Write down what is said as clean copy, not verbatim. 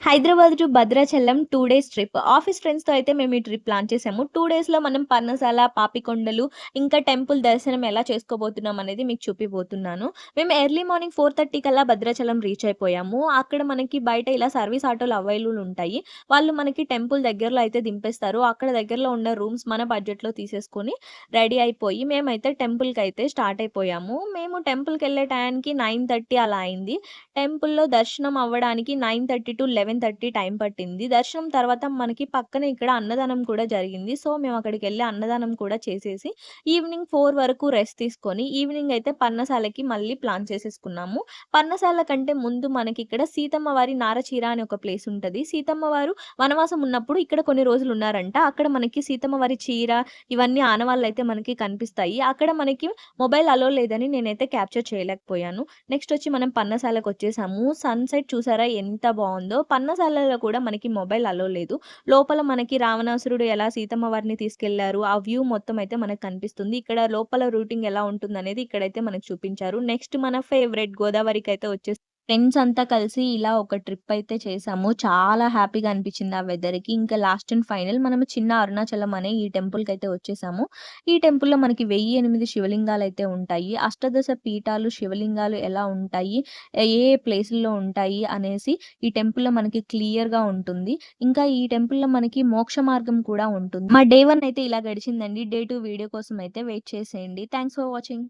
Hyderabad to Bhadrachalam 2 days trip. Office ఫ్రెండ్స్‌తో అయితే మేము ఈ ట్రిప్ ప్లాన్ చేసాము. 2 డేస్‌లో మనం పర్ణశాల, పాపికొండలు, ఇంకా టెంపుల్ దర్శనం ఎలా చేసుకోబోతున్నాం అనేది మీకు చూపిబోతున్నాను. మేము ఎర్లీ మార్నింగ్ 4:30 కల్లా భద్రాచలం రీచ్ అయిపోయాము. అక్కడ మనకి బయట ఇలా సర్వీస్ ఆటోలు అవైలబుల్ ఉంటాయి. వాళ్ళు మనకి టెంపుల్ దగ్గరలో అయితే దింపేస్తారు. అక్కడ దగ్గరలో ఉన్న రూమ్స్ మన బడ్జెట్‌లో తీసేసుకొని రెడీ అయిపోయి మేమైతే టెంపుల్‌కైతే స్టార్ట్ అయిపోయాము. మేము టెంపుల్‌కెళ్ళే టయానికి 9:30 అలా అయింది. టెంపుల్‌లో దర్శనం అవ్వడానికి 9:30-11:30 టైం పట్టింది. దర్శనం తర్వాత మనకి పక్కనే ఇక్కడ అన్నదానం కూడా జరిగింది. సో, మేము అక్కడికెళ్ళి అన్నదానం కూడా చేసేసి ఈవినింగ్ 4 వరకు రెస్ట్ తీసుకొని ఈవినింగ్ అయితే పర్ణశాలకి మళ్ళీ ప్లాన్ చేసేసుకున్నాము. పర్ణశాల కంటే ముందు మనకిక్కడ సీతమ్మ వారి నారచీర అని ఒక ప్లేస్ ఉంటది. సీతమ్మ వారు వనవాసం ఉన్నప్పుడు ఇక్కడ కొన్ని రోజులు ఉన్నారంట. అక్కడ మనకి సీతమ్మ వారి చీర ఇవన్నీ ఆనవాళ్ళైతే మనకి కనిపిస్తాయి. అక్కడ మనకి మొబైల్ అలో లేదని నేనైతే క్యాప్చర్ చేయలేకపోయాను. నెక్స్టొచ్చి మనం పన్నశాలకొచ్చేసాము. సన్‌సెట్ చూసారా ఎంత బావుందో! పన్నశాలలో కూడా మనకి మొబైల్ అలో లేదు. లోపల మనకి రావణాసురుడు ఎలా సీతమ్మ వారిని తీసుకెళ్లారు, ఆ వ్యూ మొత్తం అయితే మనకు కనిపిస్తుంది. ఇక్కడ లోపల రూటింగ్ ఎలా ఉంటుందనేది ఇక్కడైతే మనకు చూపించారు. నెక్స్ట్ మన ఫేవరెట్ గోదావరికైతే ఫ్రెండ్స్ అంతా కలిసి ఇలా ఒక ట్రిప్ అయితే చేసాము. చాలా హ్యాపీగా అనిపించింది ఆ వెదర్‌కి. ఇంకా లాస్ట్ అండ్ ఫైనల్ మనము చిన్న అరుణాచలం అనే ఈ టెంపుల్‌కైతే వచ్చేసాము. ఈ టెంపుల్‌లో మనకి 1008 శివలింగాలైతే ఉంటాయి. అష్టాదశ పీఠాలు, శివలింగాలు ఎలా ఉంటాయి, ఏ ఏ ప్లేసుల్లో ఉంటాయి అనేసి ఈ టెంపుల్‌లో మనకి క్లియర్‌గా ఉంటుంది. ఇంకా ఈ టెంపుల్‌లో మనకి మోక్ష మార్గం కూడా ఉంటుంది. మా డే 1 అయితే ఇలా గడిచిందండి. డే 2 వీడియో కోసం అయితే వెయిట్ చేసేయండి. Thanks for watching.